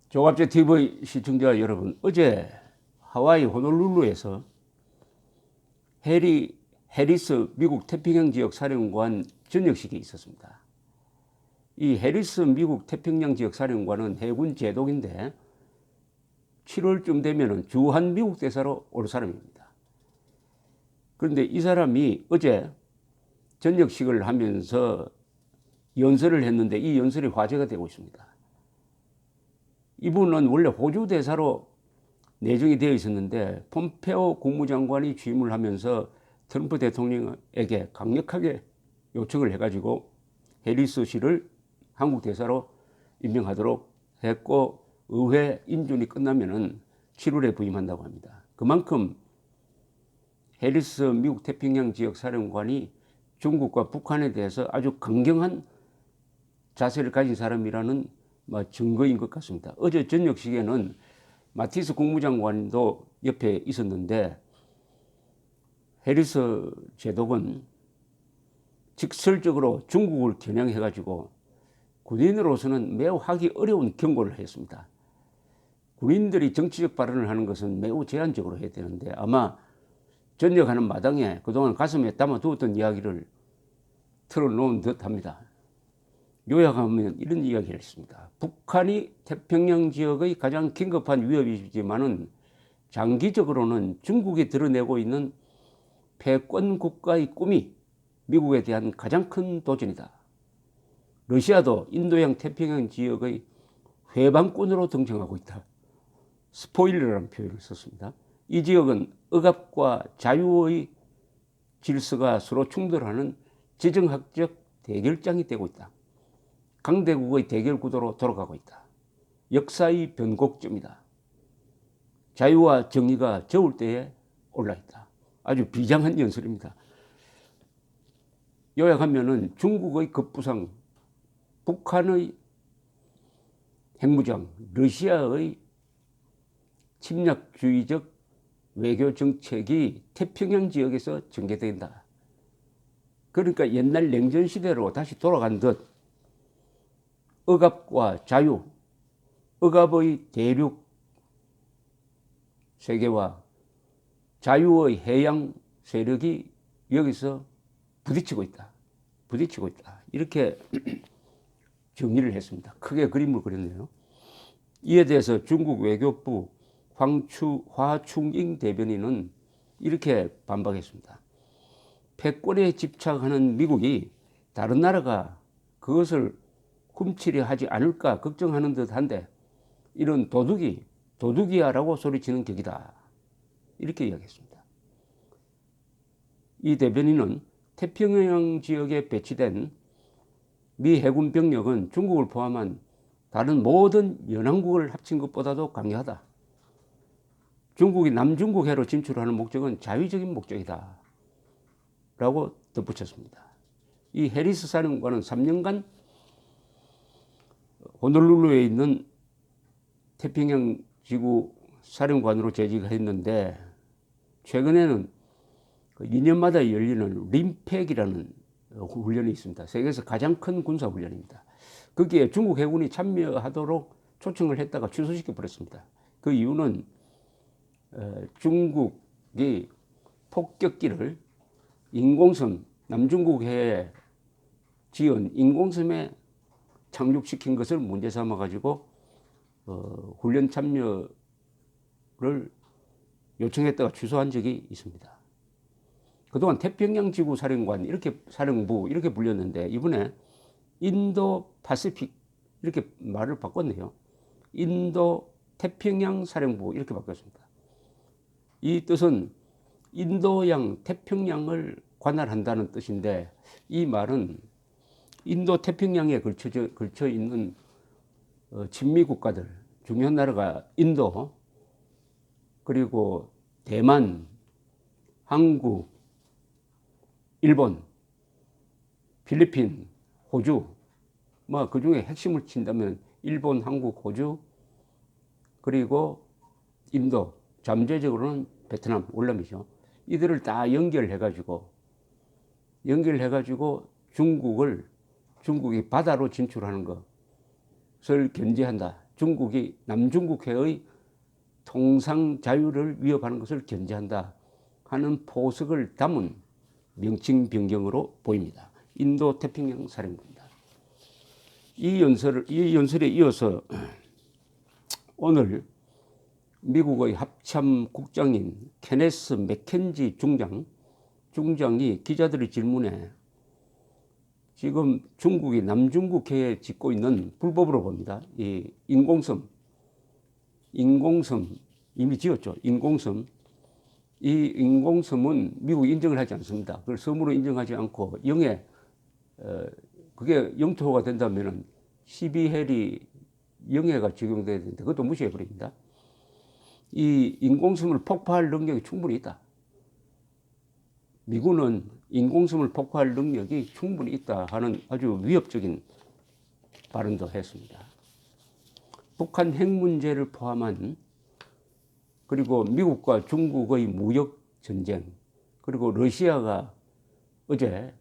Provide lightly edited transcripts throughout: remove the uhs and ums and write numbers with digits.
조갑제 TV 시청자 여러분, 어제 하와이 호놀룰루에서 해리스 미국 태평양 지역 사령관 전역식이 있었습니다. 이 해리스 미국 태평양 지역 사령관은 해군 제독인데 7월쯤 되면은 주한 미국 대사로 올 사람입니다. 그런데 이 사람이 어제 전역식을 하면서 연설을 했는데 이 연설이 화제가 되고 있습니다. 이분은 원래 호주 대사로 내정이 되어 있었는데 폼페오 국무장관이 취임을 하면서 트럼프 대통령에게 강력하게 요청을 해가지고 해리스 씨를 한국 대사로 임명하도록 했고, 의회 인준이 끝나면은 7월에 부임한다고 합니다. 그만큼 해리스 미국 태평양 지역 사령관이 중국과 북한에 대해서 아주 강경한 자세를 가진 사람이라는 증거인 것 같습니다. 어제 저녁식에는 마티스 국무장관도 옆에 있었는데 해리스 제독은 직설적으로 중국을 겨냥해가지고 군인으로서는 매우 하기 어려운 경고를 했습니다. 군인들이 정치적 발언을 하는 것은 매우 제한적으로 해야 되는데 아마 전역하는 마당에 그동안 가슴에 담아두었던 이야기를 털어놓은 듯합니다. 요약하면 이런 이야기를 했습니다. 북한이 태평양 지역의 가장 긴급한 위협이지만은 장기적으로는 중국이 드러내고 있는 패권 국가의 꿈이 미국에 대한 가장 큰 도전이다. 러시아도 인도양 태평양 지역의 회방꾼으로 등장하고 있다. 스포일러라는 표현을 썼습니다. 이 지역은 억압과 자유의 질서가 서로 충돌하는 지정학적 대결장이 되고 있다. 강대국의 대결 구도로 돌아가고 있다. 역사의 변곡점이다. 자유와 정의가 저울 때에 올라있다. 아주 비장한 연설입니다. 요약하면은 중국의 급부상, 북한의 핵무장, 러시아의 침략주의적 외교 정책이 태평양 지역에서 전개된다. 그러니까 옛날 냉전 시대로 다시 돌아간 듯 억압과 자유, 억압의 대륙 세계와 자유의 해양 세력이 여기서 부딪히고 있다. 이렇게 정리를 했습니다. 크게 그림을 그렸네요. 이에 대해서 중국 외교부 화충잉 대변인은 이렇게 반박했습니다. 패권에 집착하는 미국이 다른 나라가 그것을 훔치려 하지 않을까 걱정하는 듯한데 이런 도둑이야라고 소리치는 격이다. 이렇게 이야기했습니다. 이 대변인은 태평양 지역에 배치된 미 해군 병력은 중국을 포함한 다른 모든 연안국을 합친 것보다도 강력하다. 중국이 남중국해로 진출하는 목적은 자위적인 목적이다. 라고 덧붙였습니다. 이 해리스 사령관은 3년간 호놀룰루에 있는 태평양 지구 사령관으로 재직했는데 최근에는 2년마다 열리는 림팩이라는 훈련이 있습니다. 세계에서 가장 큰 군사훈련입니다. 거기에 중국 해군이 참여하도록 초청을 했다가 취소시켜 버렸습니다. 그 이유는 중국이 폭격기를 인공섬, 남중국해에 지은 인공섬에 착륙시킨 것을 문제 삼아 가지고 훈련 참여를 요청했다가 취소한 적이 있습니다. 그동안 태평양 지구 사령부 이렇게 불렸는데 이번에 인도 파시픽 이렇게 말을 바꿨네요. 인도 태평양 사령부 이렇게 바꿨습니다. 이 뜻은 인도양 태평양을 관할한다는 뜻인데 이 말은 인도 태평양에 걸쳐 있는 친미 국가들, 중요한 나라가 인도, 그리고 대만, 한국, 일본, 필리핀, 호주, 그 중에 핵심을 친다면 일본, 한국, 호주, 그리고 인도, 잠재적으로는 베트남, 월남이죠. 이들을 다 연결해가지고 중국이 바다로 진출하는 것을 견제한다. 중국이 남중국해의 통상 자유를 위협하는 것을 견제한다 하는 포석을 담은 명칭 변경으로 보입니다. 인도 태평양 사령부입니다. 이 연설에 이어서 오늘 미국의 합참 국장인 케네스 맥켄지 중장이 기자들의 질문에 지금 중국이 남중국해에 짓고 있는 불법으로 봅니다. 이 인공섬 이미 지었죠. 인공섬. 이 인공섬은 미국이 인정을 하지 않습니다. 그걸 섬으로 인정하지 않고 그게 영토가 된다면은 12해리 영해가 적용돼야 되는데 그것도 무시해버립니다. 이 인공섬을 폭파할 능력이 충분히 있다. 미군은 인공섬을 폭파할 능력이 충분히 있다 하는 아주 위협적인 발언도 했습니다. 북한 핵 문제를 포함한 그리고 미국과 중국의 무역 전쟁 그리고 러시아가 어제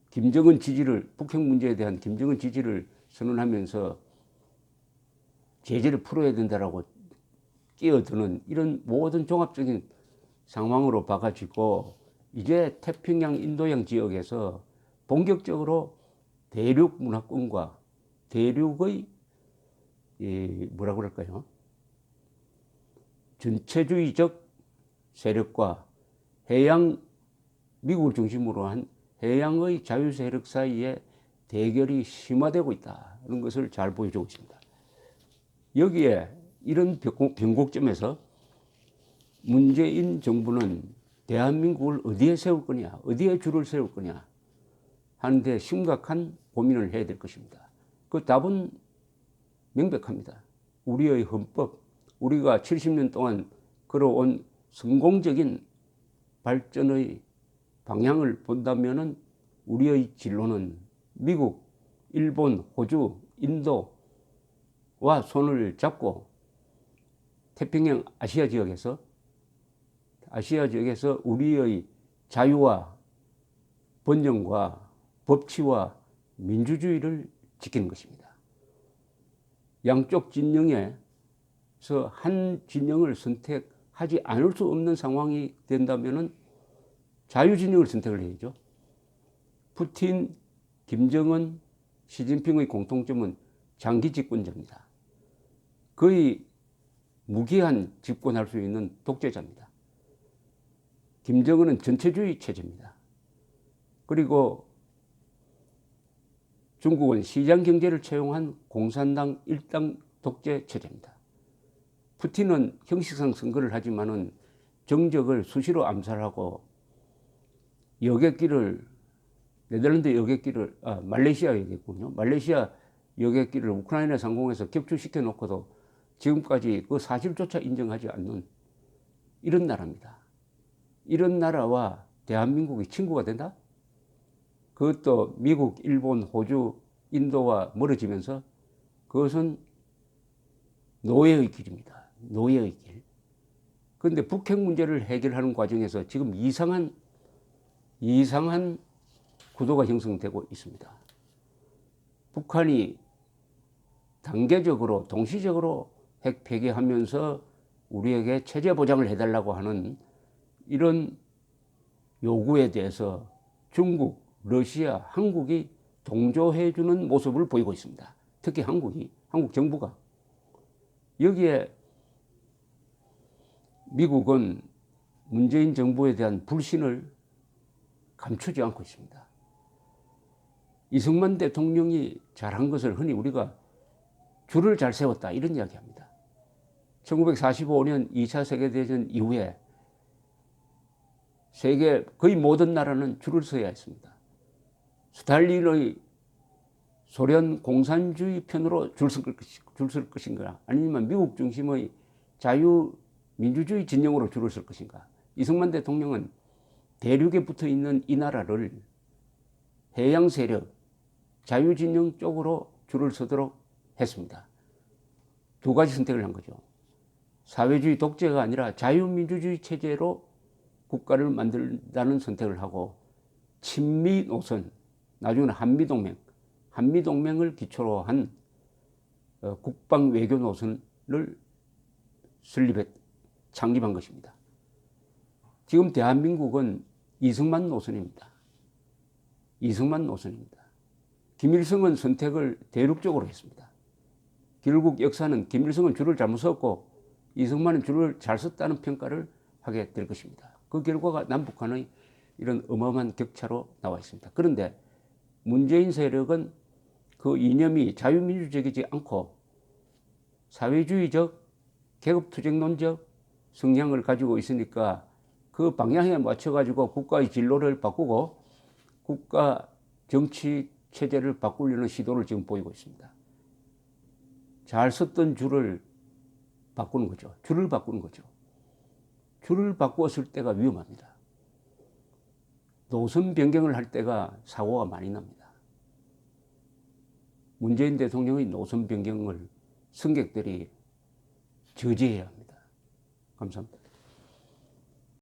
북핵 문제에 대한 김정은 지지를 선언하면서 제재를 풀어야 된다라고 끼어드는 이런 모든 종합적인 상황으로 봐가지고 이제 태평양 인도양 지역에서 본격적으로 대륙 문화권과 대륙의 뭐라 그럴까요? 전체주의적 세력과 미국을 중심으로 한 해양의 자유 세력 사이에 대결이 심화되고 있다는 것을 잘 보여주고 있습니다. 여기에 이런 변곡점에서 문재인 정부는 대한민국을 어디에 세울 거냐, 어디에 줄을 세울 거냐 하는데 심각한 고민을 해야 될 것입니다. 그 답은 명백합니다. 우리의 헌법, 우리가 70년 동안 걸어온 성공적인 발전의 방향을 본다면은 우리의 진로는 미국, 일본, 호주, 인도와 손을 잡고 태평양 아시아 지역에서 우리의 자유와 번영과 법치와 민주주의를 지키는 것입니다. 양쪽 진영에서 한 진영을 선택하지 않을 수 없는 상황이 된다면은 자유진영을 선택을 해야죠. 푸틴, 김정은, 시진핑의 공통점은 장기 집권자입니다. 거의 무기한 집권할 수 있는 독재자입니다. 김정은은 전체주의 체제입니다. 그리고 중국은 시장 경제를 채용한 공산당 일당 독재 체제입니다. 푸틴은 형식상 선거를 하지만은 정적을 수시로 암살하고 네덜란드 말레이시아 여객군요. 말레이시아 여객기를 우크라이나 상공에서 격추시켜 놓고도 지금까지 그 사실조차 인정하지 않는 이런 나라입니다. 이런 나라와 대한민국이 친구가 된다? 그것도 미국, 일본, 호주, 인도와 멀어지면서 그것은 노예의 길입니다. 노예의 길. 그런데 북핵 문제를 해결하는 과정에서 지금 이상한 구도가 형성되고 있습니다. 북한이 단계적으로 동시적으로 핵 폐기하면서 우리에게 체제 보장을 해달라고 하는 이런 요구에 대해서 중국, 러시아, 한국이 동조해주는 모습을 보이고 있습니다. 특히 한국 정부가. 여기에 미국은 문재인 정부에 대한 불신을 감추지 않고 있습니다. 이승만 대통령이 잘한 것을 흔히 우리가 줄을 잘 세웠다 이런 이야기합니다. 1945년 2차 세계대전 이후에 세계 거의 모든 나라는 줄을 서야 했습니다. 스탈린의 소련 공산주의 편으로 줄 설 것인가 아니면 미국 중심의 자유민주주의 진영으로 줄을 설 것인가. 이승만 대통령은 대륙에 붙어 있는 이 나라를 해양 세력, 자유진영 쪽으로 줄을 서도록 했습니다. 두 가지 선택을 한 거죠. 사회주의 독재가 아니라 자유민주주의 체제로 국가를 만들다는 선택을 하고 친미 노선, 나중에는 한미동맹을 기초로 한 국방 외교 노선을 창립한 것입니다. 지금 대한민국은 이승만 노선입니다. 이승만 노선입니다. 김일성은 선택을 대륙적으로 했습니다. 결국 역사는 김일성은 줄을 잘못 썼고 이승만은 줄을 잘 썼다는 평가를 하게 될 것입니다. 그 결과가 남북한의 이런 어마어마한 격차로 나와 있습니다. 그런데 문재인 세력은 그 이념이 자유민주적이지 않고 사회주의적, 계급투쟁론적 성향을 가지고 있으니까 그 방향에 맞춰가지고 국가의 진로를 바꾸고 국가 정치 체제를 바꾸려는 시도를 지금 보이고 있습니다. 잘 썼던 줄을 바꾸는 거죠. 줄을 바꾸는 거죠. 줄을 바꾸었을 때가 위험합니다. 노선 변경을 할 때가 사고가 많이 납니다. 문재인 대통령의 노선 변경을 승객들이 저지해야 합니다. 감사합니다.